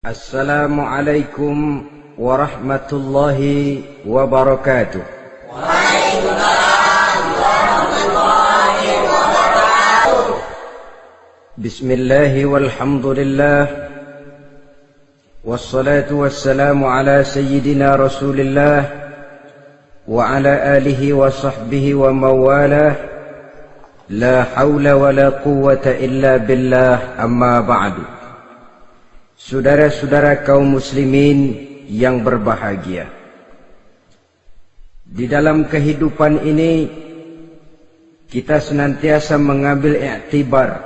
Assalamualaikum warahmatullahi wabarakatuh. Waalaikumsalam warahmatullahi wabarakatuh. Bismillahi walhamdulillah. Wassalatu wassalamu ala sayyidina Rasulillah wa ala alihi wa sahbihi wa mawalah. La hawla wa la quwwata illa billah, amma ba'du. Saudara-saudara kaum muslimin yang berbahagia, di dalam kehidupan ini kita senantiasa mengambil iktibar,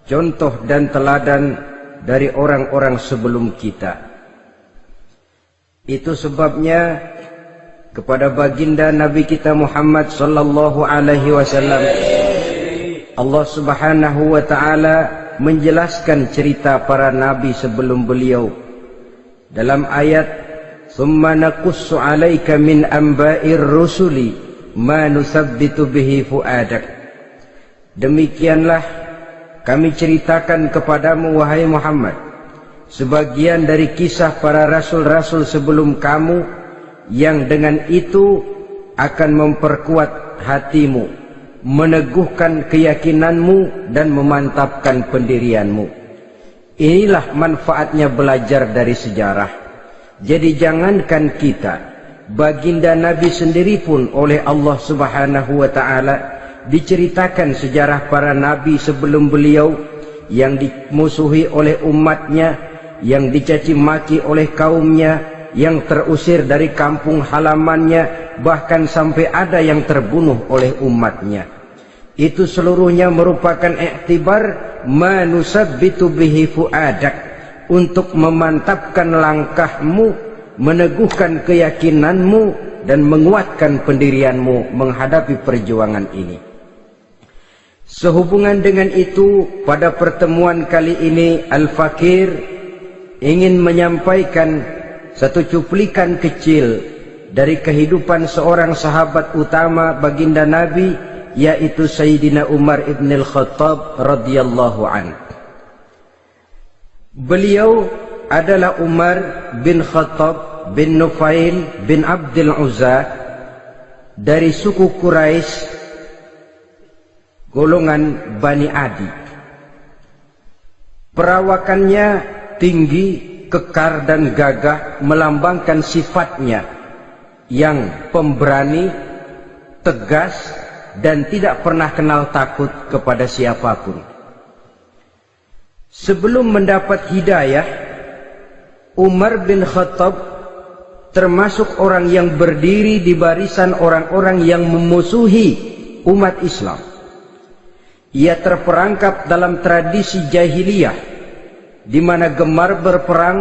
contoh dan teladan dari orang-orang sebelum kita. Itu sebabnya kepada baginda Nabi kita Muhammad sallallahu alaihi wasallam Allah Subhanahu wa taala menjelaskan cerita para nabi sebelum beliau dalam ayat "Tsumma naqussu 'alaika min amba'ir rusuli ma nusabbitu bihi fu'adak." Demikianlah kami ceritakan kepadamu wahai Muhammad sebagian dari kisah para rasul-rasul sebelum kamu yang dengan itu akan memperkuat hatimu, meneguhkan keyakinanmu dan memantapkan pendirianmu. Inilah manfaatnya belajar dari sejarah. Jadi jangankan kita, baginda Nabi sendiri pun oleh Allah Subhanahu wa taala diceritakan sejarah para nabi sebelum beliau yang dimusuhi oleh umatnya, yang dicaci maki oleh kaumnya, yang terusir dari kampung halamannya, bahkan sampai ada yang terbunuh oleh umatnya. Itu seluruhnya merupakan iktibar manusabbitu bihi fu'adak, untuk memantapkan langkahmu, meneguhkan keyakinanmu dan menguatkan pendirianmu menghadapi perjuangan ini. Sehubungan dengan itu, pada pertemuan kali ini Al-Fakir ingin menyampaikan satu cuplikan kecil dari kehidupan seorang sahabat utama baginda Nabi, yaitu Sayyidina Umar ibn al-Khattab radhiyallahu anhu. Beliau adalah Umar bin Khattab bin Nufail bin Abdul Uzza dari suku Quraisy, golongan Bani Adi. Perawakannya tinggi, kekar dan gagah, melambangkan sifatnya yang pemberani, tegas, dan tidak pernah kenal takut kepada siapapun. Sebelum mendapat hidayah, Umar bin Khattab termasuk orang yang berdiri di barisan orang-orang yang memusuhi umat Islam. Ia terperangkap dalam tradisi jahiliyah, di mana gemar berperang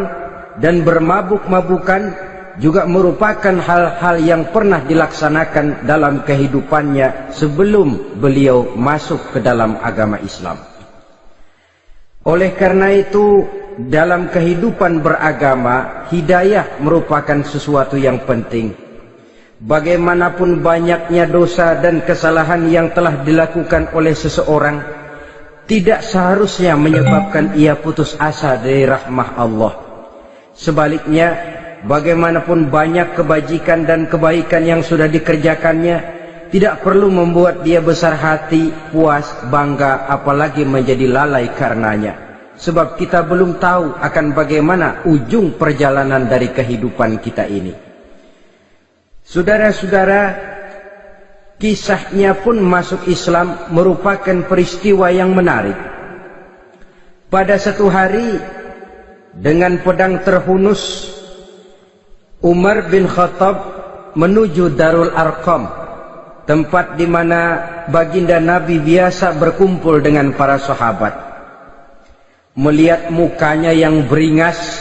dan bermabuk-mabukan juga merupakan hal-hal yang pernah dilaksanakan dalam kehidupannya sebelum beliau masuk ke dalam agama Islam. Oleh karena itu, dalam kehidupan beragama, hidayah merupakan sesuatu yang penting. Bagaimanapun banyaknya dosa dan kesalahan yang telah dilakukan oleh seseorang, tidak seharusnya menyebabkan ia putus asa dari rahmah Allah. Sebaliknya, bagaimanapun banyak kebajikan dan kebaikan yang sudah dikerjakannya, tidak perlu membuat dia besar hati, puas, bangga, apalagi menjadi lalai karenanya. Sebab kita belum tahu akan bagaimana ujung perjalanan dari kehidupan kita ini. Saudara-saudara, kisahnya pun masuk Islam merupakan peristiwa yang menarik. Pada satu hari, dengan pedang terhunus, Umar bin Khattab menuju Darul Arqam, tempat di mana baginda Nabi biasa berkumpul dengan para sahabat. Melihat mukanya yang beringas,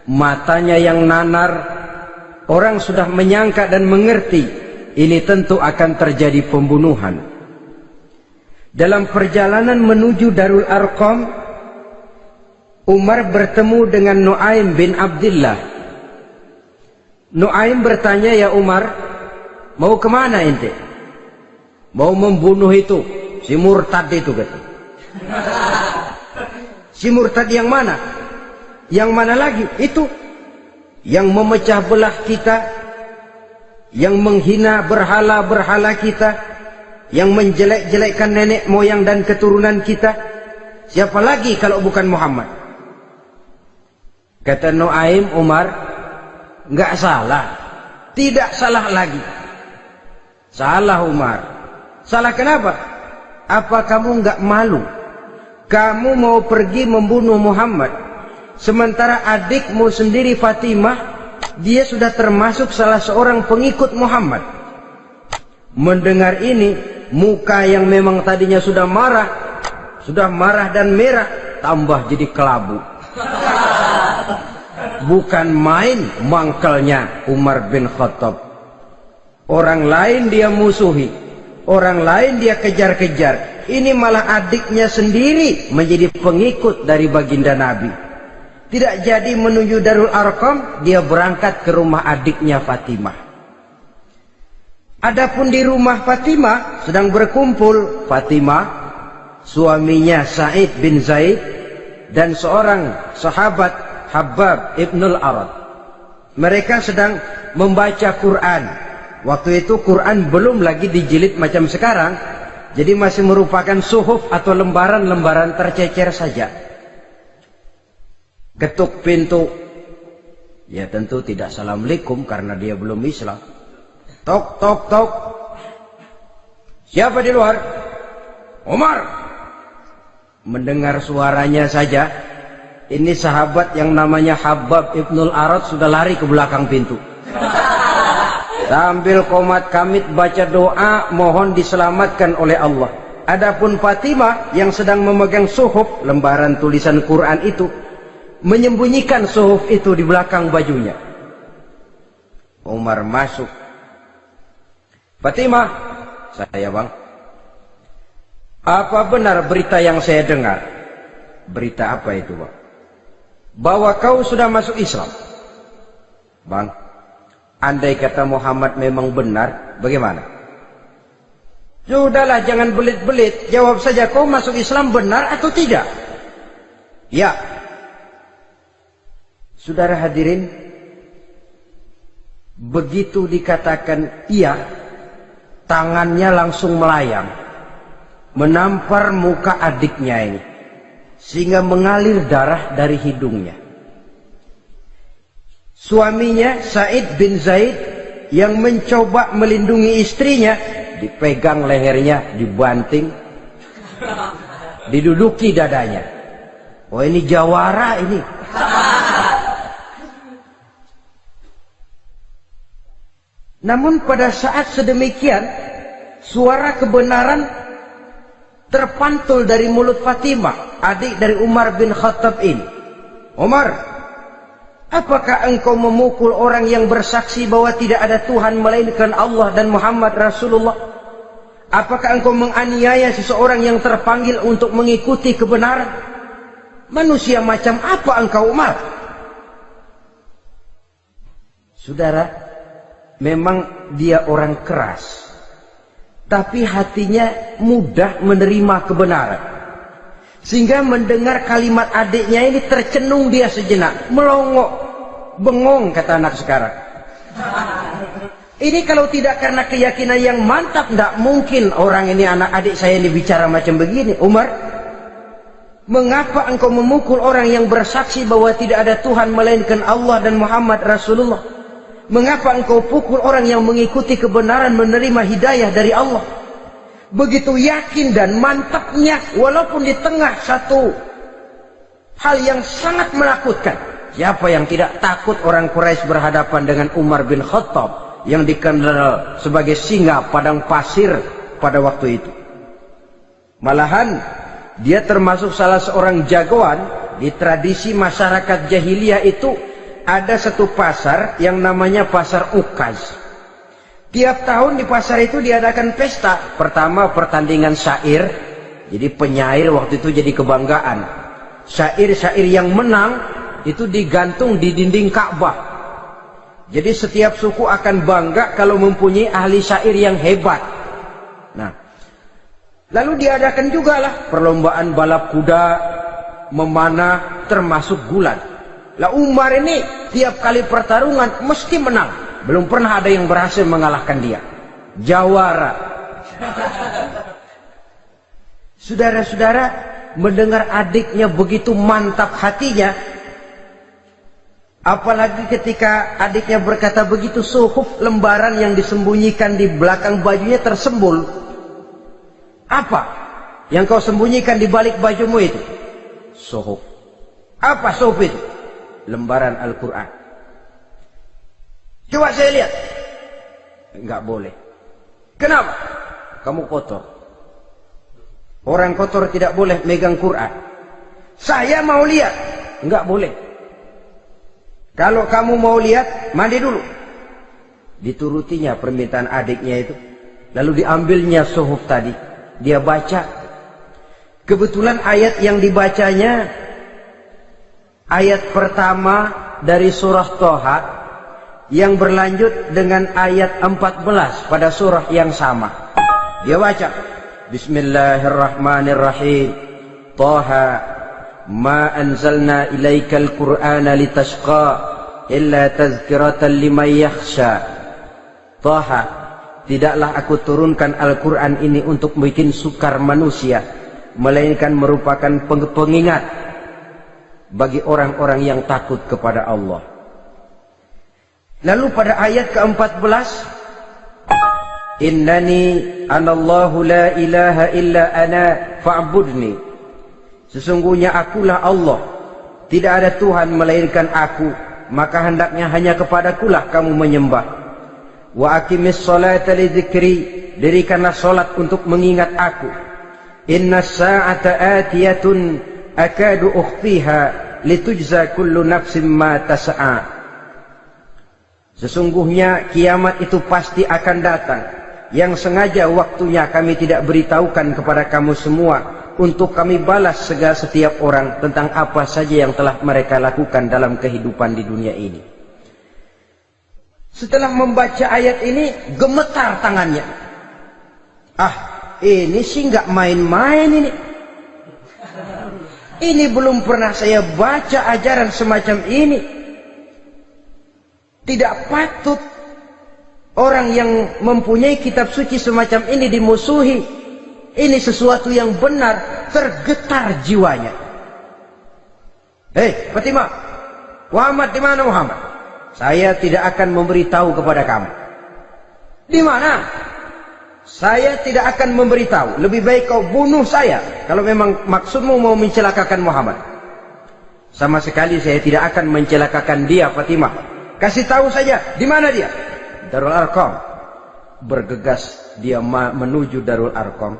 matanya yang nanar, orang sudah menyangka dan mengerti ini tentu akan terjadi pembunuhan. Dalam perjalanan menuju Darul Arqam, Umar bertemu dengan Nuaim bin Abdullah. Nuaim bertanya, "Ya Umar, mau kemana ente?" "Mau membunuh itu, si murtad itu," kata. "Si murtad yang mana?" Yang mana lagi? Itu yang memecah belah kita, yang menghina berhala-berhala kita, yang menjelek-jelekkan nenek moyang dan keturunan kita. Siapa lagi kalau bukan Muhammad? Kata Nuaim Umar, nggak salah, tidak salah lagi. Salah Umar. Salah kenapa? Apa kamu nggak malu? Kamu mau pergi membunuh Muhammad, sementara adikmu sendiri Fatimah, dia sudah termasuk salah seorang pengikut Muhammad. Mendengar ini, muka yang memang tadinya sudah marah dan merah, tambah jadi kelabu. Bukan main mangkelnya Umar bin Khattab. Orang lain dia musuhi, orang lain dia kejar-kejar. Ini malah adiknya sendiri menjadi pengikut dari baginda Nabi. Tidak jadi menuju Darul Arqam, dia berangkat ke rumah adiknya Fatimah. Adapun di rumah Fatimah sedang berkumpul Fatimah, suaminya Sa'id bin Zaid, dan seorang sahabat Habbab ibnul Arad. Mereka sedang membaca Quran. Waktu itu Quran belum lagi dijilid macam sekarang, jadi masih merupakan suhuf atau lembaran-lembaran tercecer saja. Ketuk pintu, ya tentu tidak assalamualaikum karena dia belum Islam. Tok tok tok. Siapa di luar? Umar. Mendengar suaranya saja, ini sahabat yang namanya Habbab ibnul Arad sudah lari ke belakang pintu. Sambil komat kamit baca doa mohon diselamatkan oleh Allah. Adapun Fatimah yang sedang memegang suhuf, lembaran tulisan Quran itu, menyembunyikan suhuf itu di belakang bajunya. Umar masuk. Fatimah, saya bang. Apa benar berita yang saya dengar? Berita apa itu bang? Bahwa kau sudah masuk Islam. Bang, andai kata Muhammad memang benar, bagaimana? Sudahlah, jangan belit-belit. Jawab saja, kau masuk Islam benar atau tidak? Ya. Saudara hadirin, begitu dikatakan iya, tangannya langsung melayang, menampar muka adiknya ini, sehingga mengalir darah dari hidungnya. Suaminya Sa'id bin Zaid yang mencoba melindungi istrinya, dipegang lehernya, dibanting, diduduki dadanya. Oh, ini jawara ini. Namun pada saat sedemikian, suara kebenaran terpantul dari mulut Fatimah, adik dari Umar bin Khattab ini. Umar, apakah engkau memukul orang yang bersaksi bahwa tidak ada Tuhan melainkan Allah dan Muhammad Rasulullah? Apakah engkau menganiaya seseorang yang terpanggil untuk mengikuti kebenaran? Manusia macam apa engkau, Umar? Saudara, memang dia orang keras, tapi hatinya mudah menerima kebenaran. Sehingga mendengar kalimat adiknya ini tercenung dia sejenak, melongok, bengong kata anak sekarang. Ini kalau tidak karena keyakinan yang mantap, tidak mungkin orang ini, anak adik saya ini bicara macam begini. Umar, mengapa engkau memukul orang yang bersaksi bahwa tidak ada Tuhan melainkan Allah dan Muhammad Rasulullah? Mengapa engkau pukul orang yang mengikuti kebenaran, menerima hidayah dari Allah? Begitu yakin dan mantapnya, walaupun di tengah satu hal yang sangat menakutkan. Siapa yang tidak takut orang Quraisy berhadapan dengan Umar bin Khattab yang dikenal sebagai singa padang pasir pada waktu itu? Malahan dia termasuk salah seorang jagoan. Di tradisi masyarakat jahiliyah itu ada satu pasar yang namanya pasar Ukaz. Tiap tahun di pasar itu diadakan pesta. Pertama pertandingan syair, jadi penyair waktu itu jadi kebanggaan. Syair-syair yang menang itu digantung di dinding Ka'bah. Jadi setiap suku akan bangga kalau mempunyai ahli syair yang hebat. Nah, lalu diadakan juga lah perlombaan balap kuda, memanah, termasuk gulat. Lah Umar ini tiap kali pertarungan mesti menang. Belum pernah ada yang berhasil mengalahkan dia. Jawara. Saudara-saudara, mendengar adiknya begitu mantap hatinya, apalagi ketika adiknya berkata begitu, suhuf, lembaran yang disembunyikan di belakang bajunya tersembul. Apa yang kau sembunyikan di balik bajumu itu? Suhuf. Apa suhuf itu? Lembaran Al-Quran. Coba saya lihat. Enggak boleh. Kenapa? Kamu kotor. Orang kotor tidak boleh megang Quran. Saya mau lihat. Enggak boleh. Kalau kamu mau lihat, mandi dulu. Diturutinya permintaan adiknya itu. Lalu diambilnya suhuf tadi. Dia baca. Kebetulan ayat yang dibacanya ayat pertama dari surah Toha yang berlanjut dengan ayat 14 pada surah yang sama. Dia baca, Bismillahirrahmanirrahim. Toha ma anzalna ilaikal Qur'ana litashqa illa tazkiratan liman yakhsha. Toha, tidaklah aku turunkan Al-Quran ini untuk bikin sukar manusia, melainkan merupakan pengingat bagi orang-orang yang takut kepada Allah. Lalu pada ayat ke-14, Innani anallahu la ilaha illa ana fa'budni. Sesungguhnya akulah Allah, tidak ada Tuhan melainkan aku, maka hendaknya hanya kepadakulah kamu menyembah. Wa aqimis salata li dzikri, dirikanlah salat untuk mengingat aku. Inna sa'ata atiyatun akadu ukhfiha litujza kullu nafsin ma tas'a. Sesungguhnya kiamat itu pasti akan datang, yang sengaja waktunya kami tidak beritahukan kepada kamu semua, untuk kami balas segala setiap orang tentang apa saja yang telah mereka lakukan dalam kehidupan di dunia ini. Setelah membaca ayat ini, gemetar tangannya. Ini sih nggak main-main ini. Ini belum pernah saya baca ajaran semacam ini. Tidak patut orang yang mempunyai kitab suci semacam ini dimusuhi. Ini sesuatu yang benar. Tergetar jiwanya. Hei Fatimah, Muhammad di mana Muhammad? Saya tidak akan memberitahu kepada kamu. Di mana? Saya tidak akan memberitahu. Lebih baik kau bunuh saya kalau memang maksudmu mau mencelakakan Muhammad. Sama sekali saya tidak akan mencelakakan dia, Fatimah. Kasih tahu saja, di mana dia? Darul Arqam. Bergegas dia menuju Darul Arqam.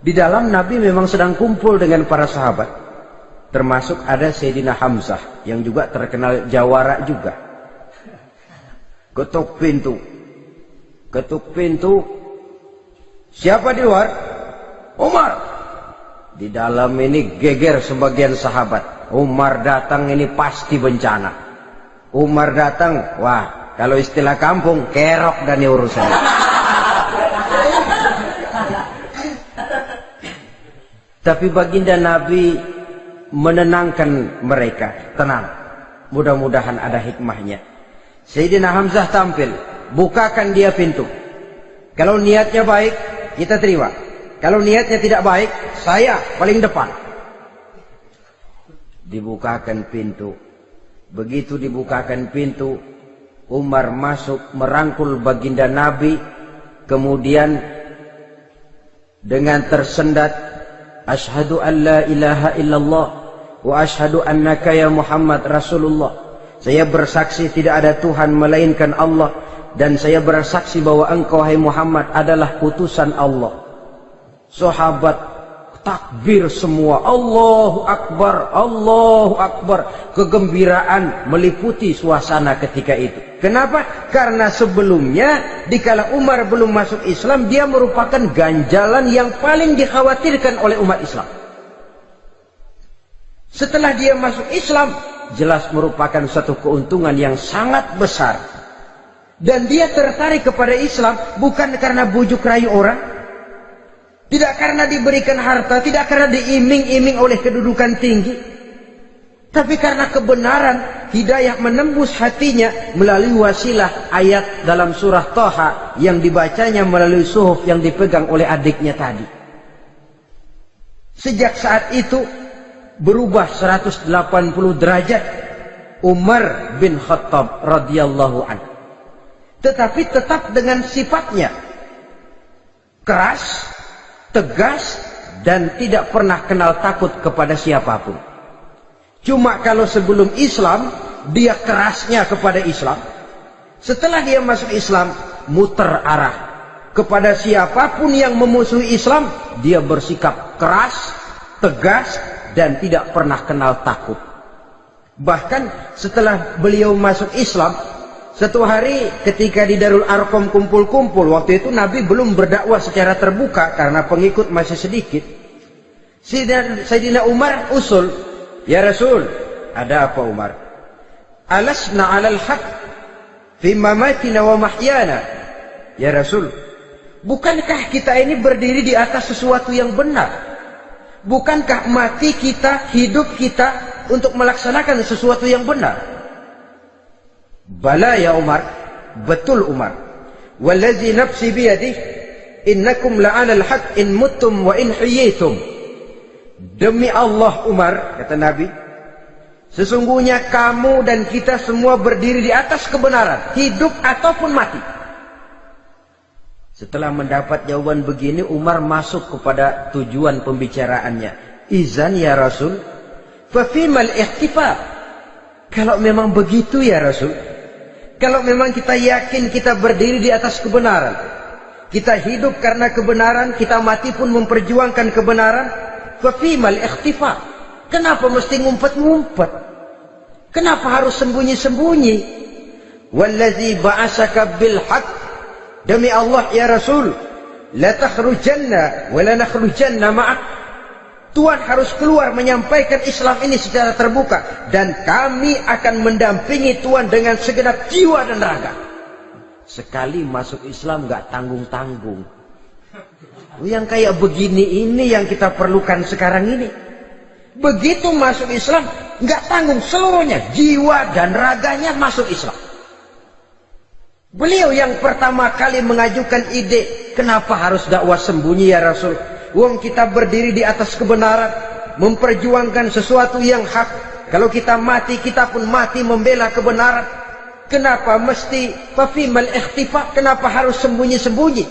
Di dalam Nabi memang sedang kumpul dengan para sahabat. Termasuk ada Sayyidina Hamzah yang juga terkenal jawara juga. Ketuk pintu. Ketuk pintu. Siapa di luar? Umar. Di dalam ini geger sebagian sahabat. Umar datang ini pasti bencana. Umar datang, wah, kalau istilah kampung, kerok dan urusan. Tapi baginda Nabi menenangkan mereka. Tenang, mudah-mudahan ada hikmahnya. Sayyidina Hamzah tampil, bukakan dia pintu. Kalau niatnya baik, kita terima. Kalau niatnya tidak baik, saya paling depan. Dibukakan pintu. Begitu dibukakan pintu, Umar masuk merangkul baginda Nabi. Kemudian dengan tersendat, Ashhadu an la ilaha illallah wa ashhadu annaka ya Muhammad Rasulullah. Saya bersaksi tidak ada Tuhan melainkan Allah, dan saya bersaksi bahwa engkau hai Muhammad adalah utusan Allah. Sahabat takbir semua, Allahu Akbar, Allahu Akbar. Kegembiraan meliputi suasana ketika itu. Kenapa? Karena sebelumnya dikala Umar belum masuk Islam, dia merupakan ganjalan yang paling dikhawatirkan oleh umat Islam. Setelah dia masuk Islam, jelas merupakan satu keuntungan yang sangat besar. Dan dia tertarik kepada Islam bukan karena bujuk rayu orang, tidak karena diberikan harta, tidak karena diiming-iming oleh kedudukan tinggi. Tapi karena kebenaran, hidayah menembus hatinya melalui wasilah ayat dalam surah Thaha yang dibacanya melalui suhuf yang dipegang oleh adiknya tadi. Sejak saat itu berubah 180 derajat Umar bin Khattab radhiyallahu anhu. Tetapi tetap dengan sifatnya keras, tegas, dan tidak pernah kenal takut kepada siapapun. Cuma kalau sebelum Islam, dia kerasnya kepada Islam. Setelah dia masuk Islam, muter arah. Kepada siapapun yang memusuhi Islam, dia bersikap keras, tegas, dan tidak pernah kenal takut. Bahkan setelah beliau masuk Islam, satu hari ketika di Darul Arqam kumpul-kumpul, waktu itu Nabi belum berdakwah secara terbuka karena pengikut masih sedikit. Sayyidina Umar usul, "Ya Rasul, ada apa Umar? Alasna 'alal haq fi mamatina wa mahyana." Ya Rasul, bukankah kita ini berdiri di atas sesuatu yang benar? Bukankah mati kita, hidup kita untuk melaksanakan sesuatu yang benar? Bala ya Umar, betul Umar. Wallazi nafsi biyadih, innakum la'alal haq in muttum wa in hiyitum. Demi Allah Umar, kata Nabi, sesungguhnya kamu dan kita semua berdiri di atas kebenaran, hidup ataupun mati. Setelah mendapat jawaban begini, Umar masuk kepada tujuan pembicaraannya. Izan ya Rasul, fafimal ihtifal. Kalau memang begitu ya Rasul, kalau memang kita yakin kita berdiri di atas kebenaran, kita hidup karena kebenaran, kita mati pun memperjuangkan kebenaran, fafimal ihtifal. Kenapa mesti ngumpet-ngumpet? Kenapa harus sembunyi-sembunyi? Wallazi ba'asaka bil haqq, demi Allah ya Rasul, la takhrujanna wa la nakhrujanna ma'ak. Tuhan harus keluar menyampaikan Islam ini secara terbuka, dan kami akan mendampingi Tuhan dengan segenap jiwa dan raga. Sekali masuk Islam gak tanggung-tanggung. Yang kayak begini ini yang kita perlukan sekarang ini. Begitu masuk Islam gak tanggung seluruhnya, jiwa dan raganya masuk Islam. Beliau yang pertama kali mengajukan ide, kenapa harus dakwah sembunyi ya Rasul? Wong kita berdiri di atas kebenaran, memperjuangkan sesuatu yang hak. Kalau kita mati, kita pun mati membela kebenaran. Kenapa mesti fafimal ikhtifa? Kenapa harus sembunyi-sembunyi?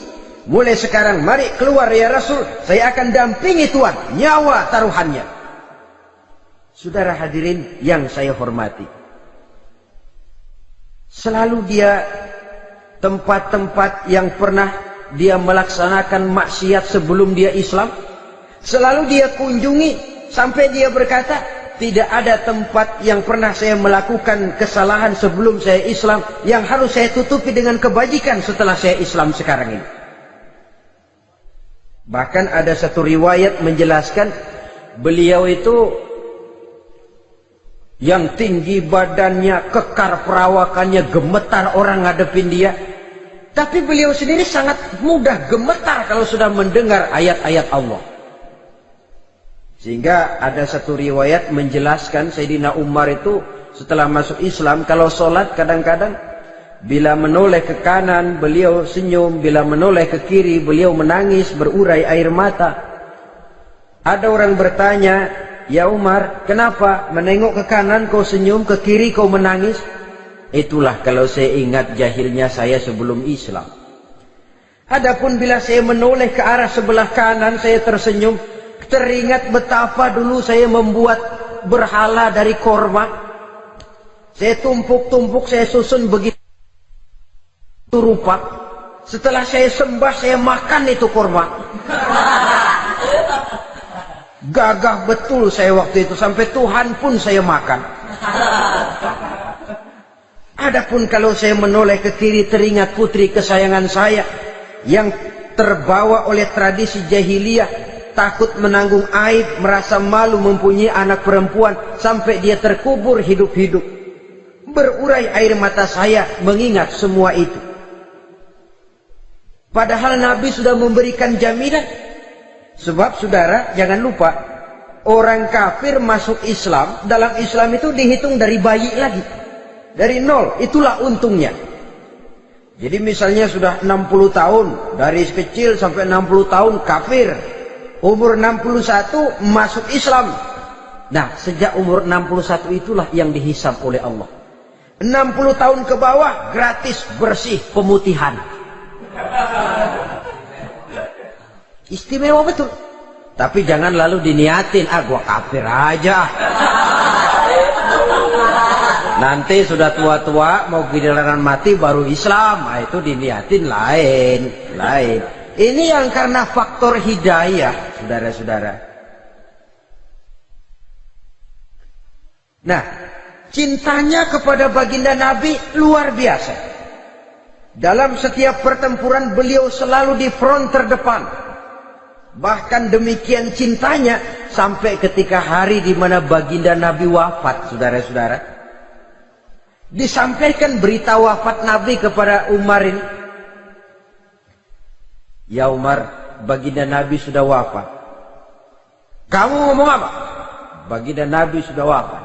Mulai sekarang mari keluar ya Rasul, saya akan dampingi Tuhan, nyawa taruhannya. Saudara hadirin yang saya hormati, selalu dia tempat-tempat yang pernah dia melaksanakan maksiat sebelum dia Islam, selalu dia kunjungi, sampai dia berkata, tidak ada tempat yang pernah saya melakukan kesalahan sebelum saya Islam yang harus saya tutupi dengan kebajikan setelah saya Islam sekarang ini. Bahkan ada satu riwayat menjelaskan, beliau itu yang tinggi badannya, kekar perawakannya, gemetar orang ngadepin dia. Tapi beliau sendiri sangat mudah gemetar kalau sudah mendengar ayat-ayat Allah. Sehingga ada satu riwayat menjelaskan Sayyidina Umar itu setelah masuk Islam, kalau sholat kadang-kadang bila menoleh ke kanan beliau senyum, bila menoleh ke kiri beliau menangis berurai air mata. Ada orang bertanya, ya Umar, kenapa menengok ke kanan kau senyum, ke kiri kau menangis? Itulah kalau saya ingat jahilnya saya sebelum Islam. Adapun bila saya menoleh ke arah sebelah kanan saya tersenyum, teringat betapa dulu saya membuat berhala dari korma. Saya tumpuk-tumpuk, saya susun begitu rupa. Setelah saya sembah, saya makan itu korma. Gagah betul saya waktu itu, sampai Tuhan pun saya makan. Adapun kalau saya menoleh ke kiri, teringat putri kesayangan saya yang terbawa oleh tradisi jahiliyah, takut menanggung aib, merasa malu mempunyai anak perempuan, sampai dia terkubur hidup-hidup. Berurai air mata saya mengingat semua itu. Padahal Nabi sudah memberikan jaminan. Sebab saudara jangan lupa, orang kafir masuk Islam, dalam Islam itu dihitung dari bayi lagi. Dari nol, itulah untungnya. Jadi misalnya sudah 60 tahun, dari kecil sampai 60 tahun kafir. Umur 61 masuk Islam. Nah, sejak umur 61 itulah yang dihisab oleh Allah. 60 tahun ke bawah, gratis, bersih, pemutihan. Istimewa betul. Tapi jangan lalu diniatin, gua kafir aja. Nanti sudah tua-tua mau giliran mati baru Islam. Nah, itu diniatin lain. Ini yang karena faktor hidayah, saudara-saudara. Nah, cintanya kepada baginda Nabi luar biasa. Dalam setiap pertempuran beliau selalu di front terdepan. Bahkan demikian cintanya sampai ketika hari di mana baginda Nabi wafat, saudara-saudara. Disampaikan berita wafat Nabi kepada Umar ini. Ya Umar, baginda Nabi sudah wafat. Kamu ngomong apa? Baginda Nabi sudah wafat.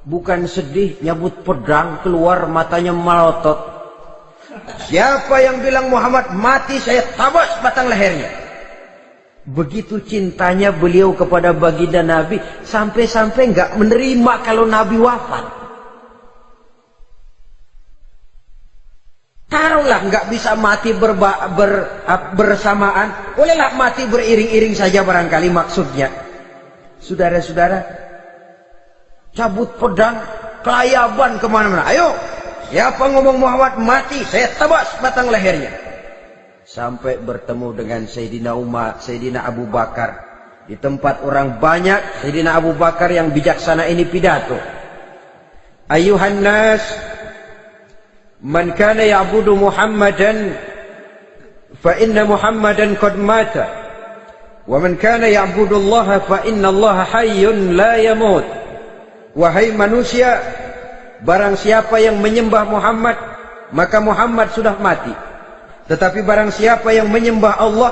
Bukan sedih, nyabut pedang, keluar matanya melotot. Siapa yang bilang Muhammad mati, saya tabas batang lehernya. Begitu cintanya beliau kepada baginda Nabi, sampai-sampai nggak menerima kalau Nabi wafat. Taruhlah nggak bisa mati bersamaan, bolehlah mati beriring-iring saja barangkali maksudnya. Saudara-saudara, cabut pedang, kelayaban kemana-mana. Ayo, siapa ngomong Muhammad mati, saya tabas batang lehernya. Sampai bertemu dengan Sayyidina Umar, Sayyidina Abu Bakar. Di tempat orang banyak, Sayyidina Abu Bakar yang bijaksana ini pidato. Ayuhan nas, man kana ya'budu Muhammadan fa inna Muhammadan qad mata wa man kana ya'budu Allah fa inna Allah hayyun la yamut. Wahai manusia, barang siapa yang menyembah Muhammad, maka Muhammad sudah mati. Tetapi barang siapa yang menyembah Allah,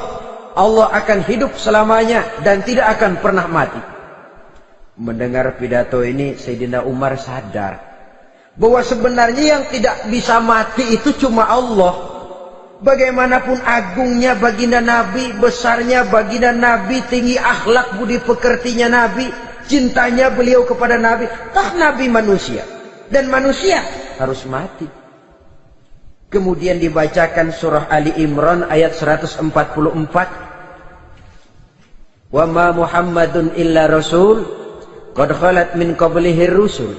Allah akan hidup selamanya dan tidak akan pernah mati. Mendengar pidato ini, Sayyidina Umar sadar bahwa sebenarnya yang tidak bisa mati itu cuma Allah. Bagaimanapun agungnya baginda Nabi, besarnya baginda Nabi, tinggi akhlak budi pekertinya Nabi, cintanya beliau kepada Nabi, toh Nabi manusia dan manusia harus mati. Kemudian dibacakan surah Ali Imran ayat 144. Wa ma Muhammadun illa rasul qad khalat min qablihi rusul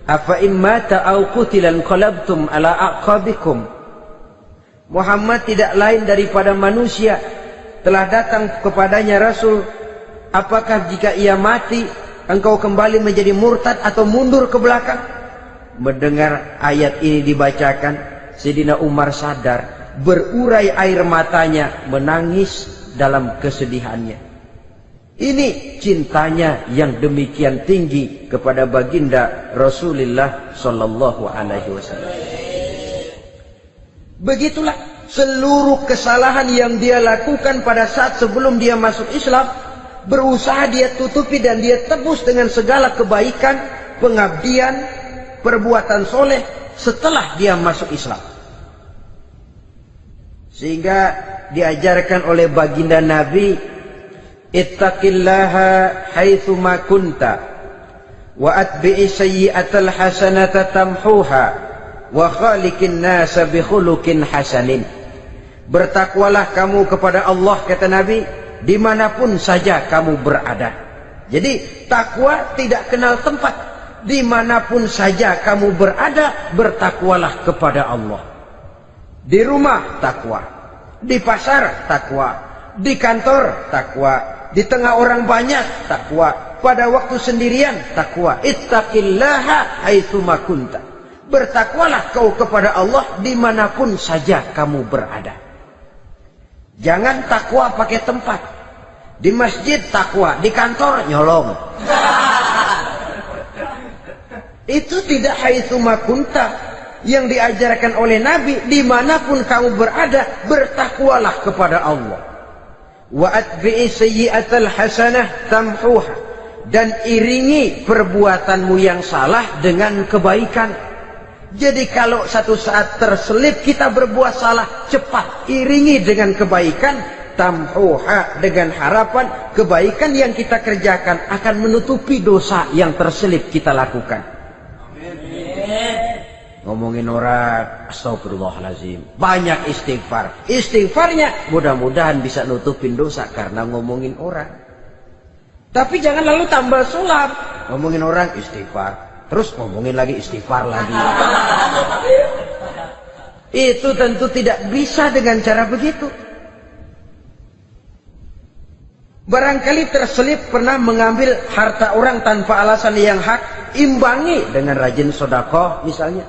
afa immata aw qutilan qalabtum ala aqabikum. Muhammad tidak lain daripada manusia, telah datang kepadanya rasul. Apakah jika ia mati engkau kembali menjadi murtad atau mundur ke belakang? Mendengar ayat ini dibacakan, Sayyidina Umar sadar, berurai air matanya, menangis dalam kesedihannya. Ini cintanya yang demikian tinggi kepada baginda Rasulullah sallallahu alaihi wasallam. Begitulah seluruh kesalahan yang dia lakukan pada saat sebelum dia masuk Islam, berusaha dia tutupi dan dia tebus dengan segala kebaikan, pengabdian, perbuatan soleh setelah dia masuk Islam. Sehingga diajarkan oleh baginda Nabi, ittaqillaha haitsu ma kunta wa atbi'i sayyi'atal hasanata tamhuha wa khaliqin nasa bi khuluqin hasanin. Bertakwalah kamu kepada Allah, kata Nabi, dimanapun saja kamu berada. Jadi takwa tidak kenal tempat. Dimanapun saja kamu berada, bertakwalah kepada Allah. Di rumah takwa, di pasar takwa, di kantor takwa, di tengah orang banyak takwa, pada waktu sendirian takwa. Ittaqillaha haitsu ma kunta. Bertakwalah kau kepada Allah dimanapun saja kamu berada. Jangan takwa pakai tempat. Di masjid takwa, di kantor nyolong. Itu tidak haitsu ma kunta. Yang diajarkan oleh Nabi, dimanapun kamu berada, bertakwalah kepada Allah. Wa atbi'i sayyi'atal hasanah tamhuha. dan iringi perbuatanmu yang salah dengan kebaikan. Jadi kalau satu saat terselip kita berbuat salah, cepat iringi dengan kebaikan, tamhuha, dengan harapan kebaikan yang kita kerjakan akan menutupi dosa yang terselip kita lakukan. Ngomongin orang, astagfirullahaladzim, banyak istighfar. Istighfarnya mudah-mudahan bisa nutupin dosa karena ngomongin orang. Tapi jangan lalu tambah sulap, ngomongin orang istighfar, terus ngomongin lagi istighfar lagi. Itu tentu tidak bisa dengan cara begitu. Barangkali terselip pernah mengambil harta orang tanpa alasan yang hak, imbangi dengan rajin sedekah misalnya.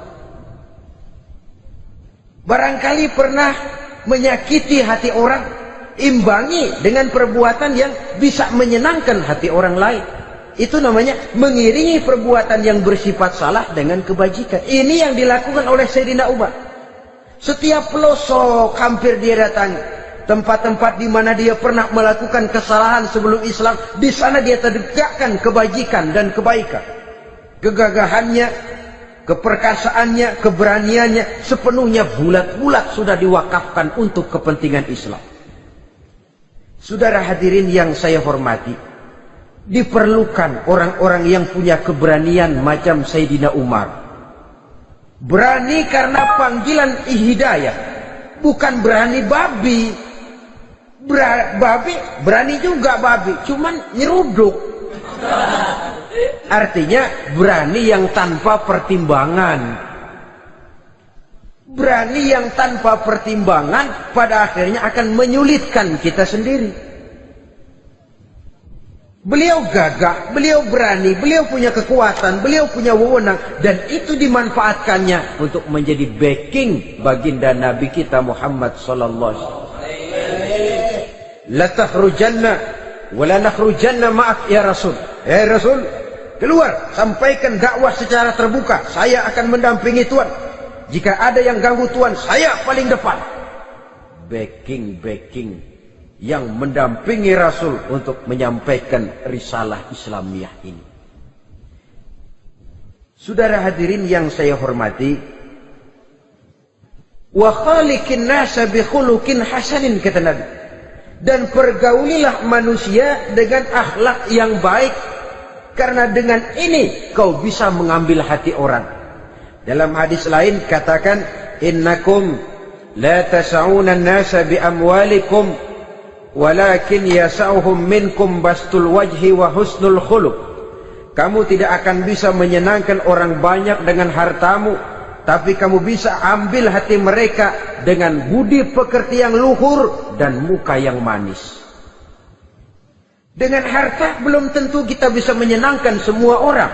Barangkali pernah menyakiti hati orang, imbangi dengan perbuatan yang bisa menyenangkan hati orang lain. Itu namanya mengiringi perbuatan yang bersifat salah dengan kebajikan. Ini yang dilakukan oleh Sayyidina Umar. Setiap pelosok hampir dia datangi, tempat-tempat di mana dia pernah melakukan kesalahan sebelum Islam, di sana dia tegakkan kebajikan dan kebaikan. Kegagahannya, keperkasaannya, keberaniannya sepenuhnya bulat-bulat sudah diwakafkan untuk kepentingan Islam. Saudara hadirin yang saya hormati, diperlukan orang-orang yang punya keberanian macam Sayyidina Umar. Berani karena panggilan hidayah, bukan berani babi. Babi berani juga babi, cuman nyeruduk. Artinya berani yang tanpa pertimbangan. Berani yang tanpa pertimbangan pada akhirnya akan menyulitkan kita sendiri. Beliau gagah, beliau berani, beliau punya kekuatan, beliau punya wewenang, dan itu dimanfaatkannya untuk menjadi backing baginda Nabi kita Muhammad sallallahu alaihi wasallam. La takhrujanna wa la nakhrujanna ma'ak ya Rasul. Ya Rasul, keluar, sampaikan dakwah secara terbuka. Saya akan mendampingi Tuhan. Jika ada yang ganggu Tuhan, saya paling depan. Backing yang mendampingi Rasul untuk menyampaikan risalah Islamiyah ini. Saudara hadirin yang saya hormati, wa khaliqin nasa bi khuluqin hasanin, kata Nabi. Dan pergaulilah manusia dengan akhlak yang baik, karena dengan ini kau bisa mengambil hati orang. Dalam hadis lain katakan, innakum la tas'una an-nasa bi amwalikum walakin yas'uhum minkum bastul wajhi wa husnul khuluq. Kamu tidak akan bisa menyenangkan orang banyak dengan hartamu, tapi kamu bisa ambil hati mereka dengan budi pekerti yang luhur dan muka yang manis. Dengan harta belum tentu kita bisa menyenangkan semua orang,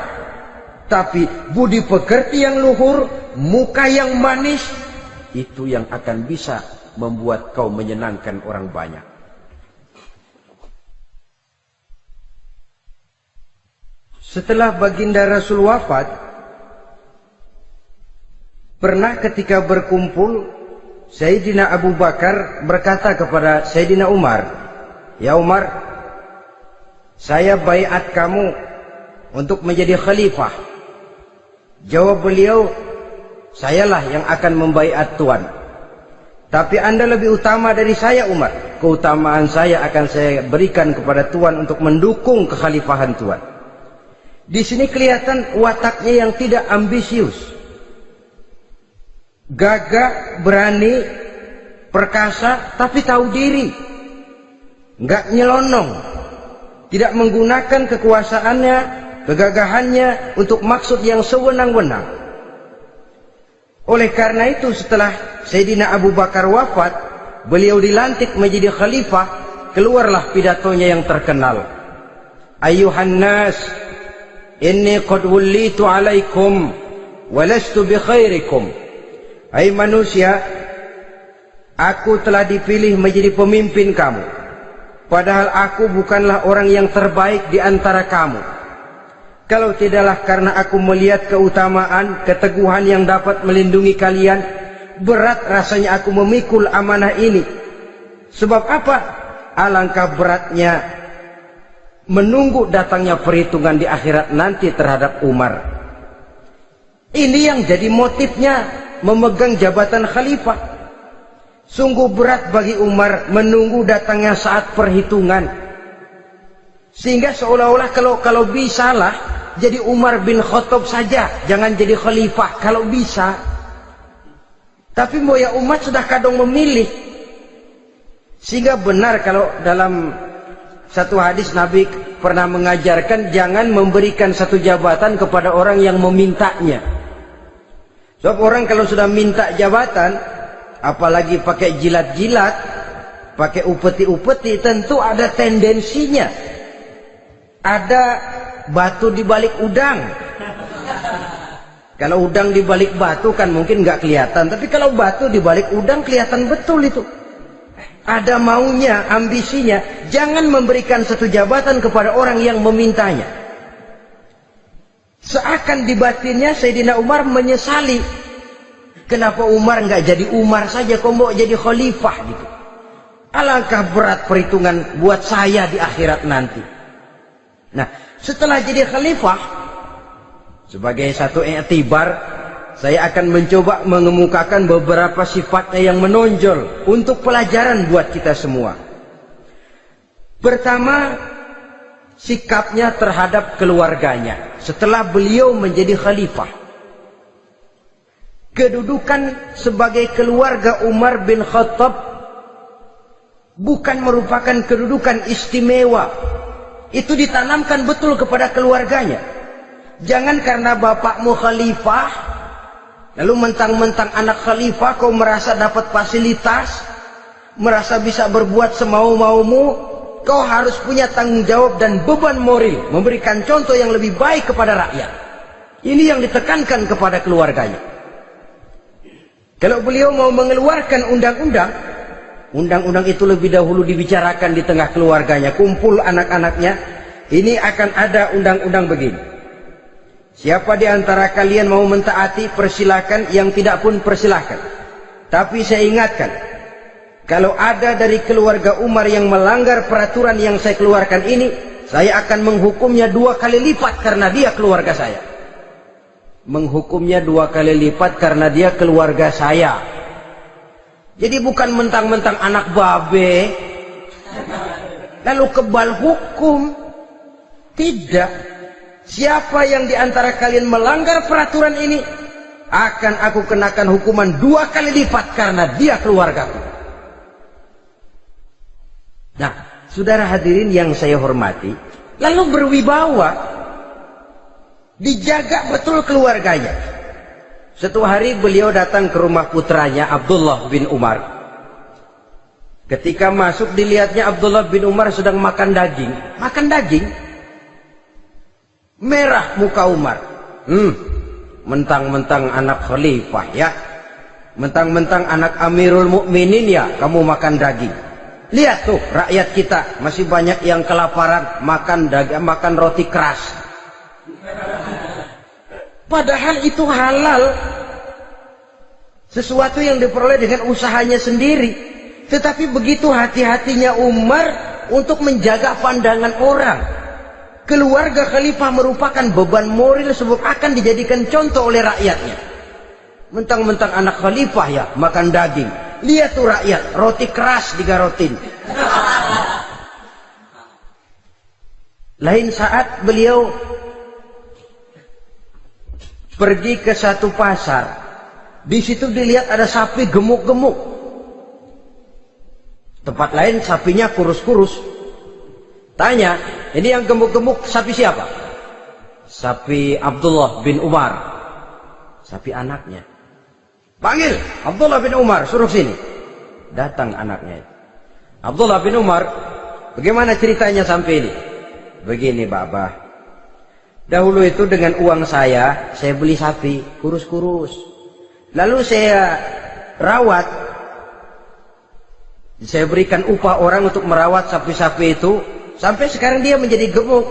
tapi budi pekerti yang luhur, muka yang manis, itu yang akan bisa membuat kau menyenangkan orang banyak. Setelah baginda Rasul wafat, pernah ketika berkumpul, Sayyidina Abu Bakar berkata kepada Sayyidina Umar, "Ya Umar, saya baiat kamu untuk menjadi khalifah." Jawab beliau, "Sayalah yang akan membaiat Tuan. Tapi Anda lebih utama dari saya Umar. Keutamaan saya akan saya berikan kepada Tuan untuk mendukung kekhalifahan Tuan." Di sini kelihatan wataknya yang tidak ambisius. Gagah, berani, perkasa, tapi tahu diri. Enggak nyelonong. Tidak menggunakan kekuasaannya, kegagahannya untuk maksud yang sewenang-wenang. Oleh karena itu setelah Sayyidina Abu Bakar wafat, beliau dilantik menjadi khalifah, keluarlah pidatonya yang terkenal. Ayuhan nas, inni qad wullitu alaikum walastu bi khairikum. Hai manusia, aku telah dipilih menjadi pemimpin kamu, padahal aku bukanlah orang yang terbaik di antara kamu. Kalau tidaklah karena aku melihat keutamaan, keteguhan yang dapat melindungi kalian, berat rasanya aku memikul amanah ini. Sebab apa? Alangkah beratnya menunggu datangnya perhitungan di akhirat nanti terhadap Umar. Ini yang jadi motifnya memegang jabatan khalifah. Sungguh berat bagi Umar menunggu datangnya saat perhitungan, sehingga seolah-olah kalau bisa lah jadi Umar bin Khattab saja, jangan jadi khalifah kalau bisa. Tapi mau ya umat sudah kadang memilih. Sehingga benar kalau dalam satu hadis Nabi pernah mengajarkan jangan memberikan satu jabatan kepada orang yang memintanya. Sebab orang kalau sudah minta jabatan, apalagi pakai jilat-jilat, pakai upeti-upeti, tentu ada tendensinya. Ada batu di balik udang. Kalau udang di balik batu kan mungkin nggak kelihatan, tapi kalau batu di balik udang kelihatan betul itu. Ada maunya, ambisinya. Jangan memberikan satu jabatan kepada orang yang memintanya. Seakan di batinnya Sayyidina Umar menyesali. Kenapa Umar nggak jadi Umar saja, kok mau jadi khalifah gitu. Alangkah berat perhitungan buat saya di akhirat nanti. Nah, setelah jadi khalifah, sebagai satu i'tibar, saya akan mencoba mengemukakan beberapa sifatnya yang menonjol untuk pelajaran buat kita semua. Pertama, sikapnya terhadap keluarganya setelah beliau menjadi khalifah. Kedudukan sebagai keluarga Umar bin Khattab bukan merupakan kedudukan istimewa. Itu ditanamkan betul kepada keluarganya. Jangan karena bapakmu khalifah, lalu mentang-mentang anak khalifah kau merasa dapat fasilitas, merasa bisa berbuat semau-maumu, kau harus punya tanggung jawab dan beban moral, memberikan contoh yang lebih baik kepada rakyat. Ini yang ditekankan kepada keluarganya. Kalau beliau mau mengeluarkan undang-undang, undang-undang itu lebih dahulu dibicarakan di tengah keluarganya, kumpul anak-anaknya, ini akan ada undang-undang begini. Siapa di antara kalian mau mentaati, persilakan, yang tidak pun persilakan. Tapi saya ingatkan, kalau ada dari keluarga Umar yang melanggar peraturan yang saya keluarkan ini, saya akan menghukumnya 2 kali lipat karena dia keluarga saya. Menghukumnya 2 kali lipat karena dia keluarga saya. Jadi bukan mentang-mentang anak babe lalu kebal hukum. Tidak. Siapa yang diantara kalian melanggar peraturan ini, akan aku kenakan hukuman 2 kali lipat karena dia keluargaku. Nah, saudara hadirin yang saya hormati, lalu berwibawa, dijaga betul keluarganya. Suatu hari beliau datang ke rumah putranya Abdullah bin Umar. Ketika masuk dilihatnya Abdullah bin Umar sedang makan daging. Makan daging. Merah muka Umar. Mentang-mentang anak khalifah ya. Mentang-mentang anak Amirul Mukminin ya, kamu makan daging. Lihat tuh rakyat kita masih banyak yang kelaparan, makan daging, makan roti keras. Padahal itu halal. Sesuatu yang diperoleh dengan usahanya sendiri. Tetapi begitu hati-hatinya Umar untuk menjaga pandangan orang. Keluarga khalifah merupakan beban moral sebab akan dijadikan contoh oleh rakyatnya. Mentang-mentang anak khalifah ya makan daging. Lihat tuh rakyat, roti keras digarotin. Lain saat beliau pergi ke satu pasar. Di situ dilihat ada sapi gemuk-gemuk. Tempat lain sapinya kurus-kurus. Tanya, ini yang gemuk-gemuk sapi siapa? Sapi Abdullah bin Umar. Sapi anaknya. Panggil Abdullah bin Umar, suruh sini. Datang anaknya. Abdullah bin Umar, bagaimana ceritanya sampai ini? Begini, Bapak. Dahulu itu dengan uang saya beli sapi kurus-kurus. Lalu saya rawat. Saya berikan upah orang untuk merawat sapi-sapi itu. Sampai sekarang dia menjadi gemuk.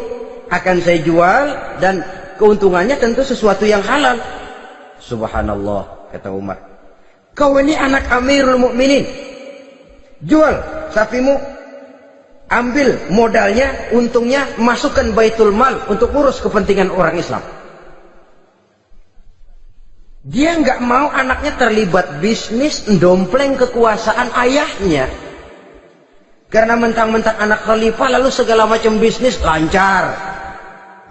Akan saya jual dan keuntungannya tentu sesuatu yang halal. Subhanallah, kata Umar. Kau ini anak Amirul Mukminin. Jual sapimu. ambil modalnya, untungnya, masukkan baitul mal untuk urus kepentingan orang Islam. Dia nggak mau anaknya terlibat bisnis, ndompleng kekuasaan ayahnya. Karena mentang-mentang anak khalifah lalu segala macam bisnis lancar.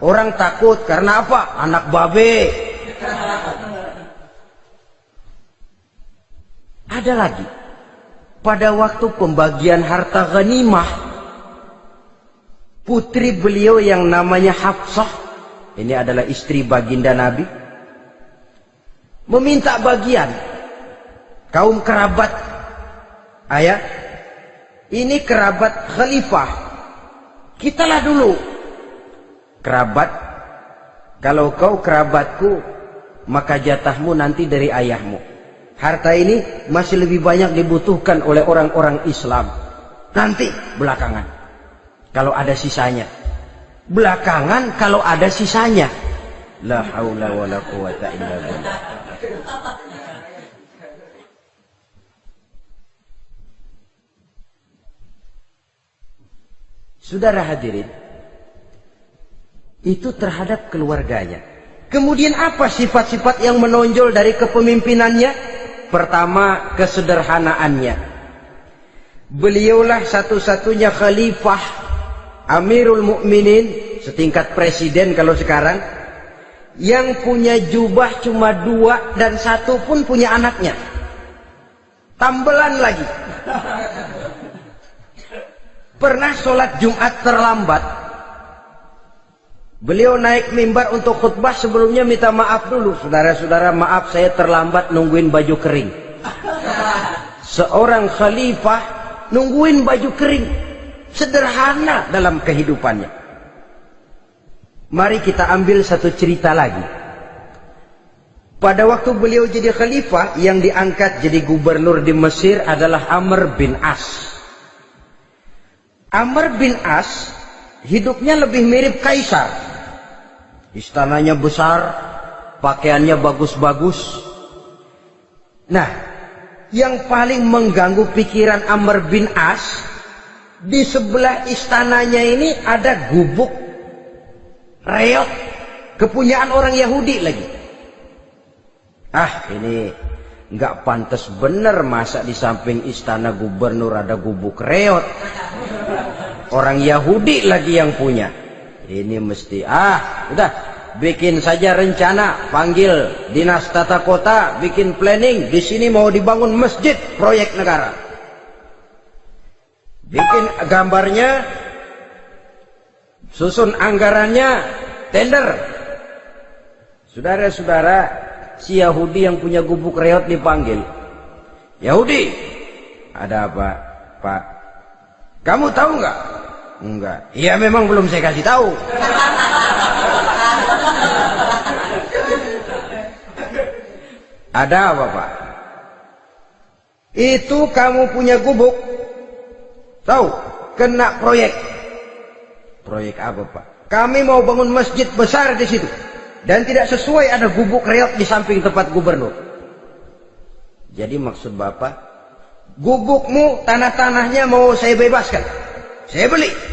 Orang takut karena apa? Anak babe. Ada lagi. Pada waktu pembagian harta ghanimah, putri beliau yang namanya Hafsah, ini adalah istri baginda Nabi, meminta bagian. Kaum kerabat ayah, ini kerabat khalifah, kitalah dulu kerabat. Kalau kau kerabatku, maka jatahmu nanti dari ayahmu. Harta ini masih lebih banyak dibutuhkan oleh orang-orang Islam. Nanti belakangan kalau ada sisanya. Belakangan kalau ada sisanya. La haula wala quwata illa billah. Saudara hadirin, itu terhadap keluarganya. Kemudian apa sifat-sifat yang menonjol dari kepemimpinannya? Pertama, kesederhanaannya. Beliaulah satu-satunya khalifah, Amirul Mukminin, setingkat presiden kalau sekarang, yang punya jubah cuma 2 dan 1 pun punya anaknya. Tambelan lagi. Pernah sholat Jumat terlambat. Beliau naik mimbar untuk khutbah, sebelumnya minta maaf dulu. Saudara-saudara, maaf saya terlambat nungguin baju kering. Seorang khalifah nungguin baju kering. Sederhana dalam kehidupannya. Mari kita ambil satu cerita lagi. Pada waktu beliau jadi khalifah, yang diangkat jadi gubernur di Mesir adalah Amr bin As. Amr bin As hidupnya lebih mirip kaisar. Istananya besar, pakaiannya bagus-bagus. Nah, yang paling mengganggu pikiran Amr bin As, di sebelah istananya ini ada gubuk reot, kepunyaan orang Yahudi lagi. Ah, ini nggak pantas bener, masa di samping istana gubernur ada gubuk reot. Orang Yahudi lagi yang punya. Ini mesti, udah, bikin saja rencana, panggil dinas tata kota, bikin planning. Di sini mau dibangun masjid, proyek negara. Bikin gambarnya, susun anggarannya, tender. Saudara-saudara, si Yahudi yang punya gubuk reot dipanggil. Yahudi, ada apa, Pak? Kamu tahu nggak? Enggak. Iya, memang belum saya kasih tahu. Ada apa, Pak? Itu kamu punya gubuk, tahu, kena proyek. Proyek apa, Pak? Kami mau bangun masjid besar di situ, dan tidak sesuai ada gubuk reot di samping tempat gubernur. Jadi maksud Bapak, gubukmu, tanah-tanahnya mau saya bebaskan, saya beli.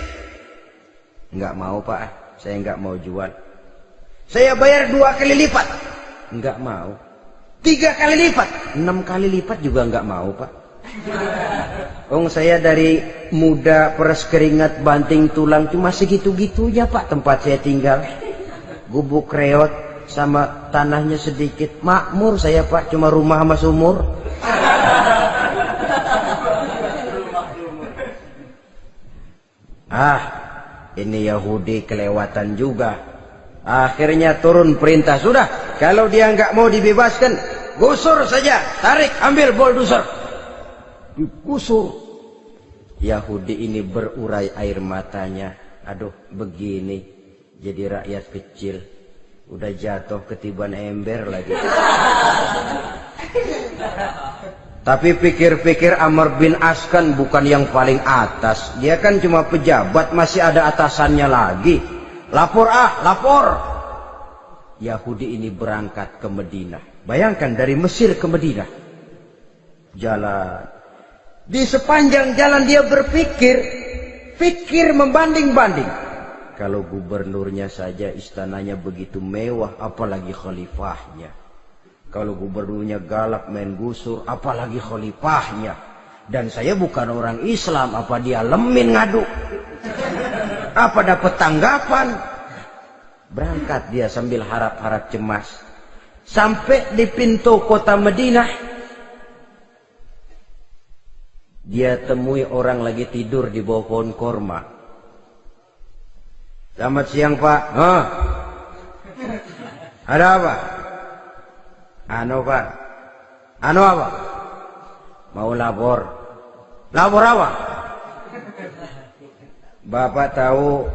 Enggak mau, Pak, saya enggak mau jual. Saya bayar 2 kali lipat. Enggak mau. 3 kali lipat, 6 kali lipat juga enggak mau, Pak. Saya dari muda peres keringat banting tulang cuma segitu-gitunya, Pak, tempat saya tinggal. Gubuk reot sama tanahnya sedikit, makmur saya, Pak, cuma rumah sama sumur. Ini Yahudi kelewatan juga. Akhirnya turun perintah, sudah, kalau dia nggak mau dibebaskan, gusur saja, tarik, ambil bulldozer, digusur. Yahudi ini berurai air matanya. Aduh, begini jadi rakyat kecil, udah jatuh ketiban ember lagi. Tapi pikir-pikir Amr bin As kan bukan yang paling atas. Dia kan cuma pejabat, masih ada atasannya lagi. Lapor, lapor. Yahudi ini berangkat ke Madinah. Bayangkan dari Mesir ke Madinah. Jalan. Di sepanjang jalan dia berpikir, pikir membanding-banding. Kalau gubernurnya saja istananya begitu mewah, apalagi khalifahnya. Kalau gubernurnya galak main gusur, apalagi khalifahnya. Dan saya bukan orang Islam, apa dia lemin ngadu? Apa dapat tanggapan? Berangkat dia sambil harap-harap cemas. Sampai di pintu kota Madinah, dia temui orang lagi tidur di bawah pohon korma. Selamat siang Pak. Ada apa? Pak. Apa? Mau lapor. Lapor apa? Bapak tahu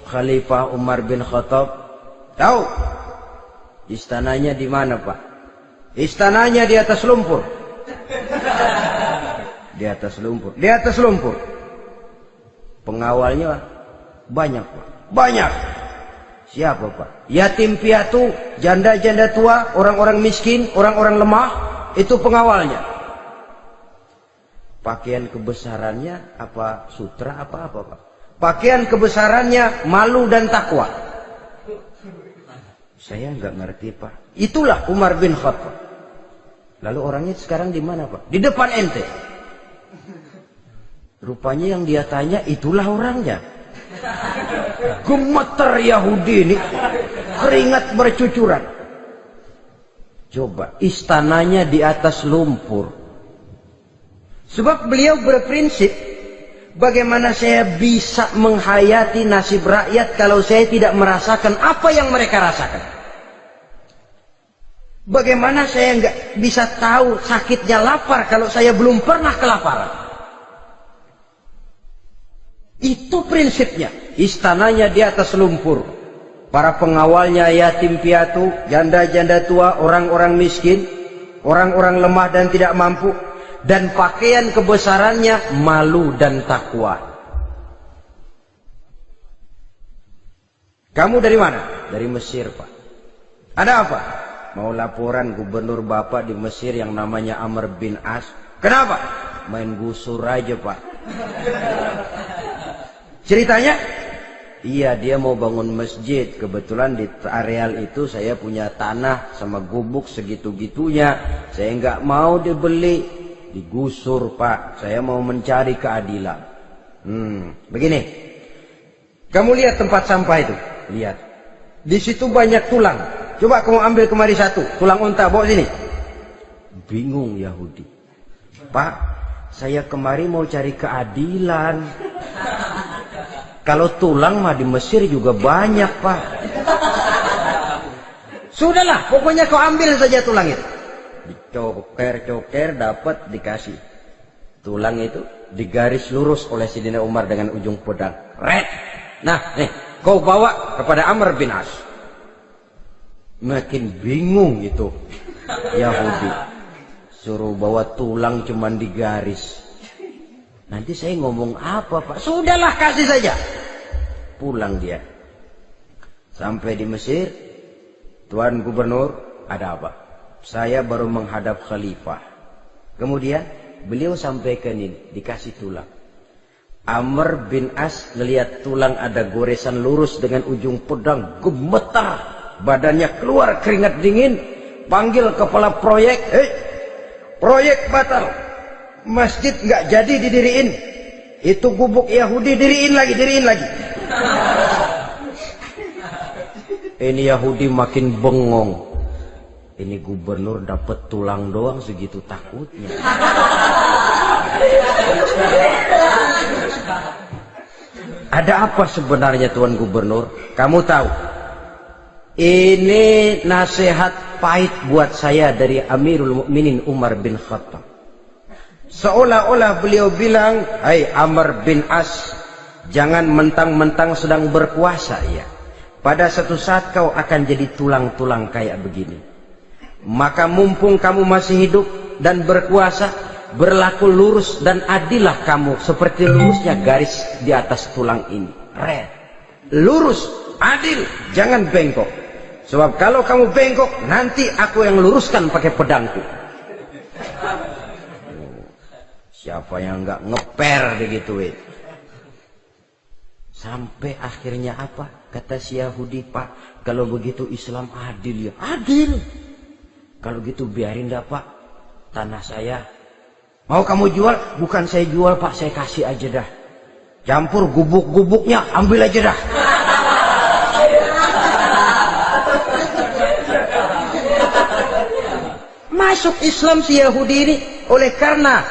Khalifah Umar bin Khattab? Tahu? Istananya di mana Pak? Istananya di atas lumpur. Di atas lumpur. Di atas lumpur. Pengawalnya banyak Pak. Banyak. Siapa Pak? Yatim piatu, janda-janda tua, orang-orang miskin, orang-orang lemah. Itu pengawalnya. Pakaian kebesarannya apa sutra apa Pak? Pakaian kebesarannya malu dan takwa. Saya nggak ngerti Pak. Itulah Umar bin Khattab. Lalu orangnya sekarang di mana Pak? Di depan ente. Rupanya yang dia tanya itulah orangnya. Gemeter Yahudi ini, keringat bercucuran. Coba, istananya di atas lumpur. Sebab beliau berprinsip, bagaimana saya bisa menghayati nasib rakyat kalau saya tidak merasakan apa yang mereka rasakan? Bagaimana saya nggak bisa tahu sakitnya lapar kalau saya belum pernah kelaparan? Itu prinsipnya. Istananya di atas lumpur. Para pengawalnya yatim piatu, janda-janda tua, orang-orang miskin, orang-orang lemah dan tidak mampu. Dan pakaian kebesarannya malu dan takwa. Kamu dari mana? Dari Mesir Pak. Ada apa? Mau laporan gubernur Bapak di Mesir yang namanya Amr bin As. Kenapa? Main gusur aja Pak. Ceritanya? Iya, dia mau bangun masjid. Kebetulan di areal itu saya punya tanah sama gubuk segitu-gitunya. Saya nggak mau dibeli. Digusur Pak. Saya mau mencari keadilan. Begini. Kamu lihat tempat sampah itu? Lihat. Di situ banyak tulang. Coba kamu ambil kemari satu. Tulang unta, bawa sini. Bingung Yahudi. Pak, saya kemari mau cari keadilan. Kalau tulang mah di Mesir juga banyak Pak. Sudahlah, pokoknya kau ambil saja tulang itu. Dicoker-coker dapat dikasih. Tulang itu digaris lurus oleh Sidina Umar dengan ujung pedang. Red. Nah, nih, kau bawa kepada Amr bin As. Makin bingung itu Yahudi. Suruh bawa tulang cuman digaris. Nanti saya ngomong apa Pak? Sudahlah, kasih saja. Pulang dia. Sampai di Mesir. Tuan Gubernur, ada apa? Saya baru menghadap khalifah. Kemudian beliau sampaikan ini, dikasih tulang. Amr bin As ngelihat tulang ada goresan lurus dengan ujung pedang, gemetar, badannya keluar keringat dingin, panggil kepala proyek, proyek batal, masjid nggak jadi didiriin, itu gubuk Yahudi diriin lagi. Ini Yahudi makin bengong. Ini gubernur dapat tulang doang segitu takutnya. Ada apa sebenarnya Tuan Gubernur? Kamu tahu? Ini nasihat pahit buat saya dari Amirul Mukminin Umar bin Khattab. Seolah-olah beliau bilang, "Hai Amr bin As, jangan mentang-mentang sedang berkuasa ya. Pada satu saat kau akan jadi tulang-tulang kayak begini. Maka mumpung kamu masih hidup dan berkuasa, berlaku lurus dan adillah kamu seperti lurusnya garis di atas tulang ini. Red. Lurus, adil, jangan bengkok. Sebab kalau kamu bengkok, nanti aku yang luruskan pakai pedangku." Siapa yang nggak ngeper digituin? Sampai akhirnya apa? Kata si Yahudi, Pak, kalau begitu Islam adil ya. Adil. Kalau gitu biarin dah Pak, tanah saya. Mau kamu jual? Bukan saya jual Pak, saya kasih aja dah. Campur gubuk-gubuknya, ambil aja dah. Masuk Islam si Yahudi ini oleh karena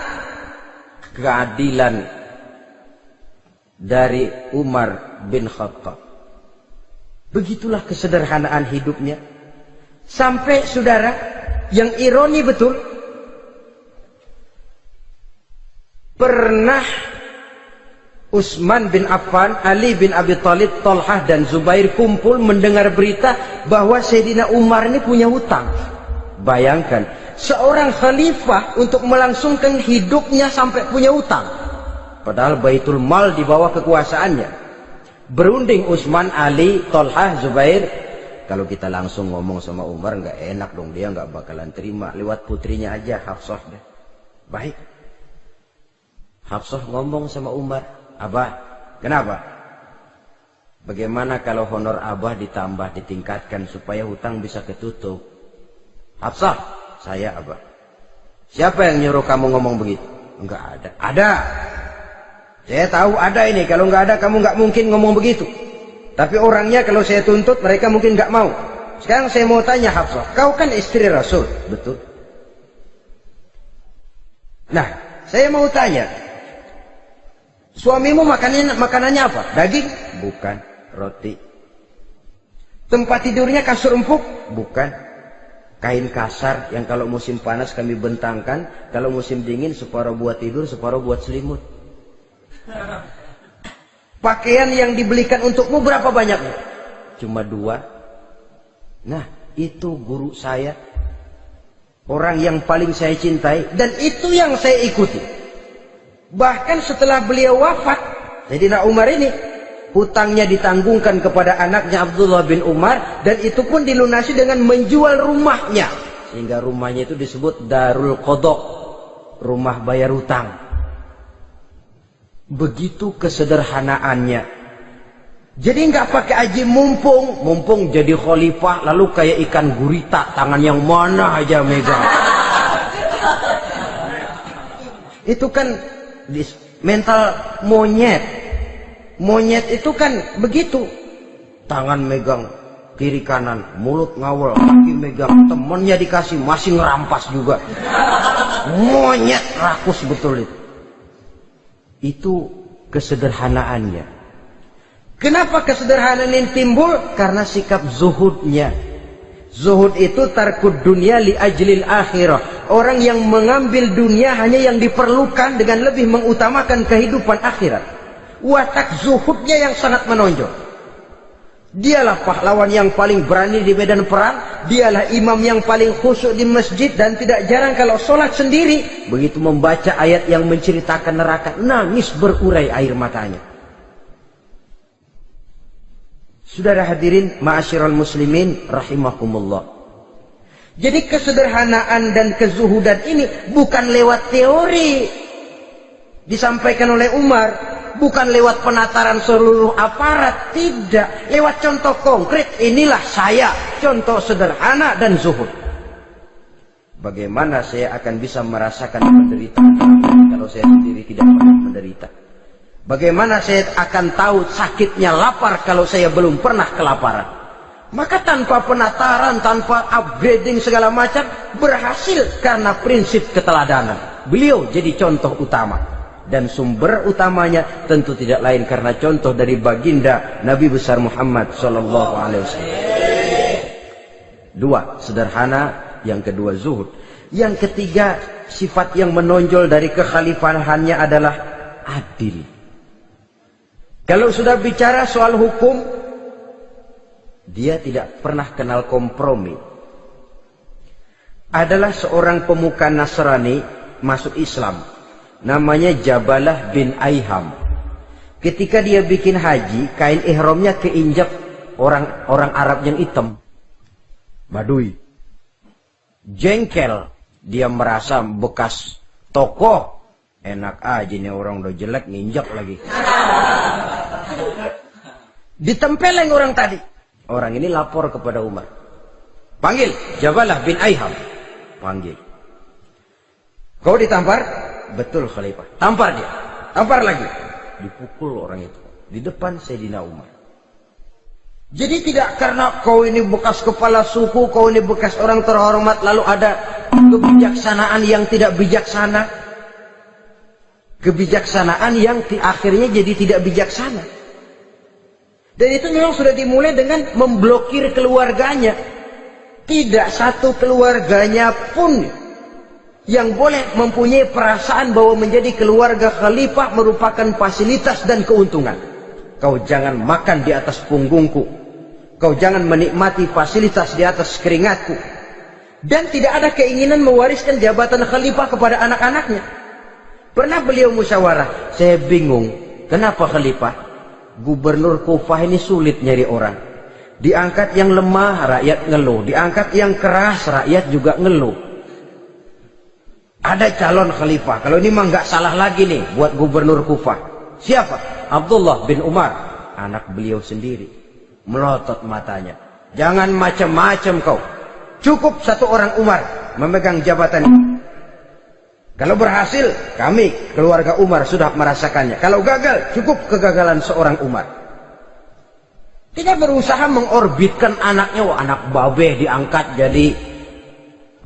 keadilan dari Umar bin Khattab. Begitulah kesederhanaan hidupnya. Sampai saudara, yang ironi betul, pernah Utsman bin Affan, Ali bin Abi Thalib, Thalhah dan Zubair kumpul mendengar berita bahwa Sayyidina Umar ini punya hutang. Bayangkan, seorang khalifah untuk melangsungkan hidupnya sampai punya hutang. Padahal Baitul Mal di bawah kekuasaannya. Berunding Utsman, Ali, Thalhah, Zubair. Kalau kita langsung ngomong sama Umar nggak enak dong, dia nggak bakalan terima. Lewat putrinya aja, Hafsah deh. Baik. Hafsah ngomong sama Umar, Abah, kenapa? Bagaimana kalau honor Abah ditambah, ditingkatkan supaya hutang bisa ketutup? Hafsah, saya Abah. Siapa yang nyuruh kamu ngomong begitu? Enggak ada. Ada. Saya tahu ada ini. Kalau enggak ada, kamu enggak mungkin ngomong begitu. Tapi orangnya kalau saya tuntut, mereka mungkin enggak mau. Sekarang saya mau tanya Hafsah, kau kan istri Rasul, betul? Nah, saya mau tanya, suamimu makanannya apa? Daging? Bukan. Roti. Tempat tidurnya kasur empuk? Bukan. Kain kasar yang kalau musim panas kami bentangkan, kalau musim dingin separuh buat tidur, separuh buat selimut. Pakaian yang dibelikan untukmu berapa banyaknya? Cuma 2. Nah, itu guru saya, orang yang paling saya cintai, dan itu yang saya ikuti. Bahkan setelah beliau wafat, Sayyidina Umar ini hutangnya ditanggungkan kepada anaknya Abdullah bin Umar, dan itu pun dilunasi dengan menjual rumahnya, sehingga rumahnya itu disebut Darul Qadha, rumah bayar hutang. Begitu kesederhanaannya. Jadi nggak pakai aji mumpung jadi khalifah lalu kayak ikan gurita, tangan yang mana aja megang. Itu kan mental monyet. Monyet itu kan begitu, tangan megang kiri kanan, mulut ngawal, kaki megang, temennya dikasih masih ngerampas juga. Monyet rakus betul itu. Itu kesederhanaannya. Kenapa kesederhanaan ini timbul? Karena sikap zuhudnya. Zuhud itu tarkud dunia li ajlil akhirah. Orang yang mengambil dunia hanya yang diperlukan dengan lebih mengutamakan kehidupan akhirat. Watak zuhudnya yang sangat menonjol. Dialah pahlawan yang paling berani di medan perang. Dialah imam yang paling khusyuk di masjid. Dan tidak jarang kalau sholat sendiri, begitu membaca ayat yang menceritakan neraka, nangis berurai air matanya. Saudara hadirin ma'asyiral muslimin rahimakumullah. Jadi kesederhanaan dan kezuhudan ini bukan lewat teori disampaikan oleh Umar, bukan lewat penataran seluruh aparat, tidak, lewat contoh konkret. Inilah saya, contoh sederhana dan zuhud. Bagaimana saya akan bisa merasakan penderitaan kalau saya sendiri tidak pernah menderita? Bagaimana saya akan tahu sakitnya lapar kalau saya belum pernah kelaparan? Maka tanpa penataran, tanpa upgrading segala macam, berhasil karena prinsip keteladanan. Beliau jadi contoh utama. Dan sumber utamanya tentu tidak lain karena contoh dari baginda Nabi besar Muhammad SAW. 2, sederhana. Yang kedua, zuhud. Yang ketiga, sifat yang menonjol dari kekhalifahannya adalah adil. Kalau sudah bicara soal hukum, dia tidak pernah kenal kompromi. Adalah seorang pemuka Nasrani masuk Islam. Namanya Jabalah bin Aiham. Ketika dia bikin haji, kain ihramnya keinjak orang Arab yang hitam. Badui. Jengkel. Dia merasa bekas tokoh. Enak aja nih orang udah jelek nginjak lagi. Ditempeleng orang tadi. Orang ini lapor kepada Umar. Panggil Jabalah bin Aiham. Panggil. Kau ditampar? Betul Khalifah. Tampar dia. Tampar lagi. Dipukul orang itu. Di depan Sayyidina Umar. Jadi tidak karena kau ini bekas kepala suku, kau ini bekas orang terhormat, lalu ada kebijaksanaan yang tidak bijaksana. Kebijaksanaan yang akhirnya jadi tidak bijaksana. Dan itu memang sudah dimulai dengan memblokir keluarganya. Tidak satu keluarganya pun yang boleh mempunyai perasaan bahwa menjadi keluarga khalifah merupakan fasilitas dan keuntungan. Kau jangan makan di atas punggungku. Kau jangan menikmati fasilitas di atas keringatku. Dan tidak ada keinginan mewariskan jabatan khalifah kepada anak-anaknya. Pernah beliau musyawarah, saya bingung, kenapa khalifah? Gubernur Kufah ini sulit nyari orang. Diangkat yang lemah, rakyat ngeluh. Diangkat yang keras, rakyat juga ngeluh. Ada calon khalifah. Kalau ini mah nggak salah lagi nih buat gubernur Kufah. Siapa? Abdullah bin Umar. Anak beliau sendiri. Melotot matanya. Jangan macam-macam kau. Cukup satu orang Umar memegang jabatan ini. Kalau berhasil, kami keluarga Umar sudah merasakannya. Kalau gagal, cukup kegagalan seorang Umar. Tidak berusaha mengorbitkan anaknya. Wah, anak babeh diangkat jadi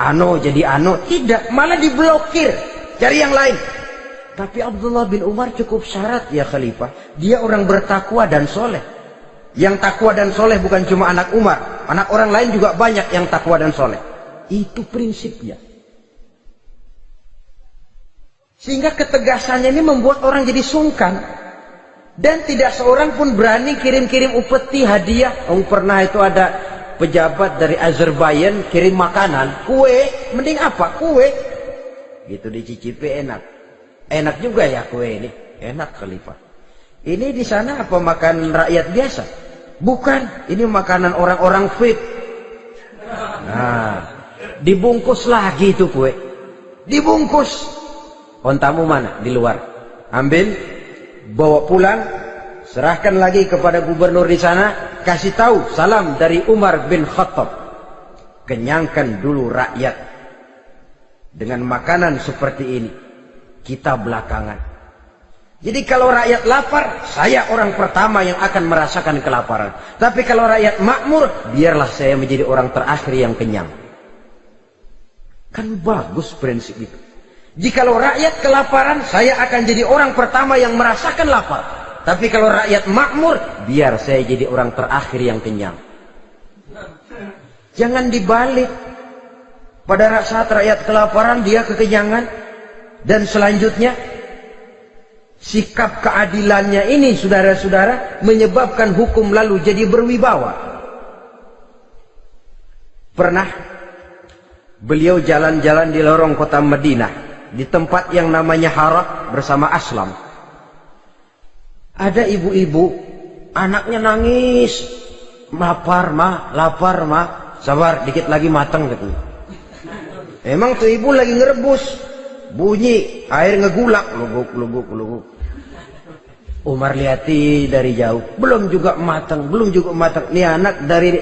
ano. Tidak, malah diblokir. Cari yang lain. Tapi Abdullah bin Umar cukup syarat ya khalifah. Dia orang bertakwa dan soleh. Yang takwa dan soleh bukan cuma anak Umar. Anak orang lain juga banyak yang takwa dan soleh. Itu prinsipnya. Sehingga ketegasannya ini membuat orang jadi sungkan. Dan tidak seorang pun berani kirim-kirim upeti hadiah. Pernah itu ada pejabat dari Azerbaijan kirim makanan. Kue, mending apa? Kue. Gitu dicicipi enak. Enak juga ya kue ini. Enak khalifah. Ini di sana apa makan rakyat biasa? Bukan, ini makanan orang-orang fit. Nah, dibungkus lagi itu kue. Dibungkus. Ontamu mana? Di luar. Ambil, bawa pulang, serahkan lagi kepada gubernur di sana, kasih tahu salam dari Umar bin Khattab. Kenyangkan dulu rakyat dengan makanan seperti ini. Kita belakangan. Jadi kalau rakyat lapar, saya orang pertama yang akan merasakan kelaparan. Tapi kalau rakyat makmur, biarlah saya menjadi orang terakhir yang kenyang. Kan bagus prinsip itu. Jikalau rakyat kelaparan, saya akan jadi orang pertama yang merasakan lapar. Tapi kalau rakyat makmur, biar saya jadi orang terakhir yang kenyang. Jangan dibalik. Pada saat rakyat kelaparan, dia kekenyangan. Dan selanjutnya, sikap keadilannya ini saudara-saudara menyebabkan hukum lalu jadi berwibawa. Pernah beliau jalan-jalan di lorong kota Madinah di tempat yang namanya Harah bersama Aslam. Ada ibu-ibu anaknya nangis, lapar mah, sabar dikit lagi matang gitu. Emang tuh ibu lagi ngerebus. Bunyi air ngegulak, luguk. Umar lihati dari jauh, belum juga matang. Nih anak dari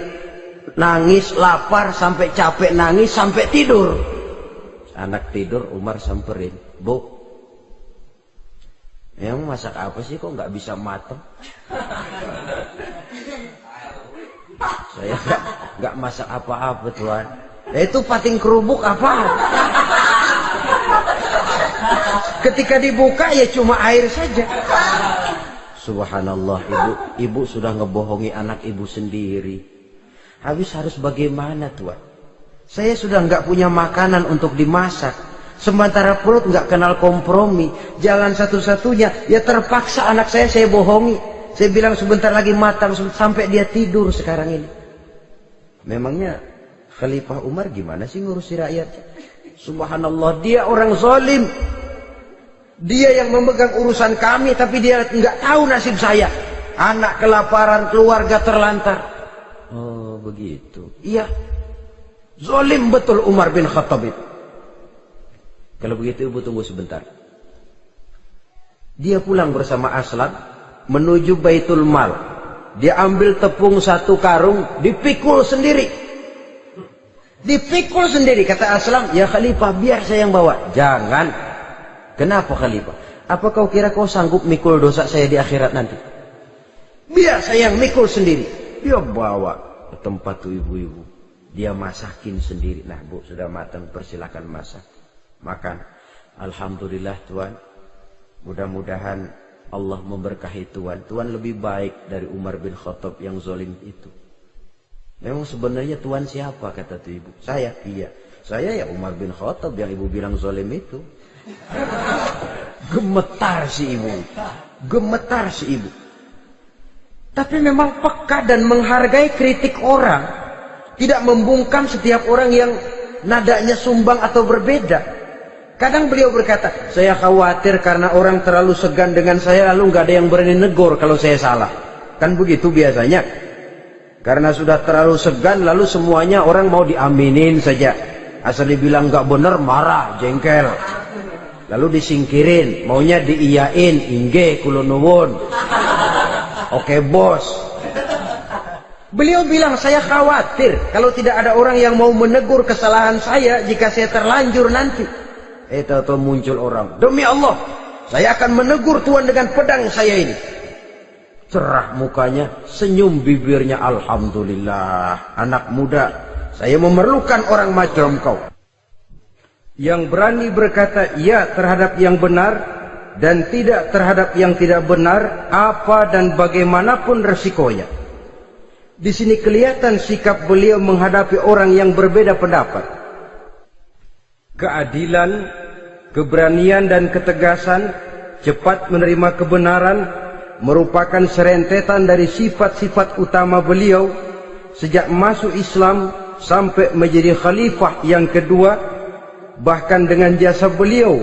nangis, lapar, sampai capek nangis, sampai tidur. Anak tidur, Umar samperin, Bu, yang masak apa sih kok nggak bisa matang? Saya nggak masak apa-apa Tuhan. Itu pating kerubuk apa? Ketika dibuka ya cuma air saja. Subhanallah, ibu sudah ngebohongi anak ibu sendiri. Habis harus bagaimana Tuhan? Saya sudah nggak punya makanan untuk dimasak. Sementara perut nggak kenal kompromi. Jalan satu-satunya ya terpaksa anak saya bohongi. Saya bilang sebentar lagi matang sampai dia tidur sekarang ini. Memangnya Khalifah Umar gimana sih ngurusi rakyat? Subhanallah, dia orang zalim. Dia yang memegang urusan kami, tapi dia nggak tahu nasib saya. Anak kelaparan, keluarga terlantar. Oh begitu. Iya, zalim betul Umar bin Khattab itu. Kalau begitu ibu tunggu sebentar. Dia pulang bersama Aslam menuju Baitul Mal. Dia ambil tepung 1 karung, dipikul sendiri. Dipikul sendiri. Kata Aslam, ya Khalifah, biar saya yang bawa. Jangan. Kenapa Khalifah? Apa kau kira kau sanggup mikul dosa saya di akhirat nanti? Biar saya yang mikul sendiri. Dia bawa ke tempat tuh ibu-ibu. Dia masakin sendiri. Nah Bu, sudah matang, persilakan masak. Makan. Alhamdulillah Tuan. Mudah-mudahan Allah memberkahi Tuan. Tuan lebih baik dari Umar bin Khattab yang zalim itu. Memang sebenarnya Tuan siapa, kata tuh ibu? Saya. Iya. Saya ya Umar bin Khattab yang ibu bilang zalim itu. Gemetar si ibu. Gemetar si ibu. Tapi memang peka dan menghargai kritik orang. Tidak membungkam setiap orang yang nadanya sumbang atau berbeda. Kadang beliau berkata, saya khawatir karena orang terlalu segan dengan saya, lalu nggak ada yang berani negor kalau saya salah. Kan begitu biasanya. Karena sudah terlalu segan, lalu semuanya orang mau diaminin saja. Asal dibilang nggak benar, marah, jengkel. Lalu disingkirin, maunya diiyain, inge kulonuwun. Oke bos. Beliau bilang, saya khawatir kalau tidak ada orang yang mau menegur kesalahan saya jika saya terlanjur nanti. Tahu muncul orang, demi Allah, saya akan menegur Tuan dengan pedang saya ini. Cerah mukanya, senyum bibirnya, alhamdulillah. Anak muda, saya memerlukan orang macam kau. Yang berani berkata ya terhadap yang benar dan tidak terhadap yang tidak benar, apa dan bagaimanapun resikonya. Di sini kelihatan sikap beliau menghadapi orang yang berbeda pendapat. Keadilan, keberanian dan ketegasan, cepat menerima kebenaran, merupakan serentetan dari sifat-sifat utama beliau sejak masuk Islam sampai menjadi khalifah yang kedua. Bahkan dengan jasa beliau,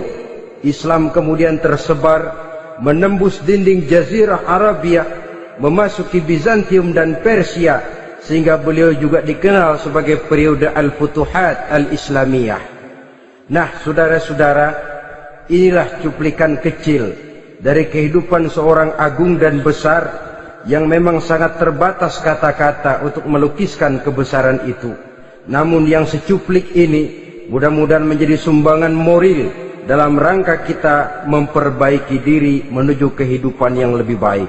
Islam kemudian tersebar, menembus dinding Jazirah Arabia, memasuki Bizantium dan Persia, sehingga beliau juga dikenal sebagai periode Al-Futuhat Al-Islamiyah. Nah, saudara-saudara, inilah cuplikan kecil dari kehidupan seorang agung dan besar yang memang sangat terbatas kata-kata untuk melukiskan kebesaran itu. Namun yang secuplik ini mudah-mudahan menjadi sumbangan moral dalam rangka kita memperbaiki diri menuju kehidupan yang lebih baik.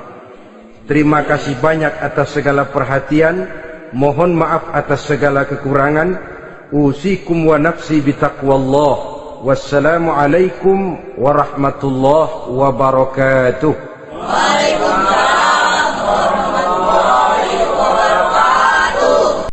Terima kasih banyak atas segala perhatian. Mohon maaf atas segala kekurangan. Usikum wa nafsi bitaqwallah. Wassalamualaikum warahmatullahi wabarakatuh.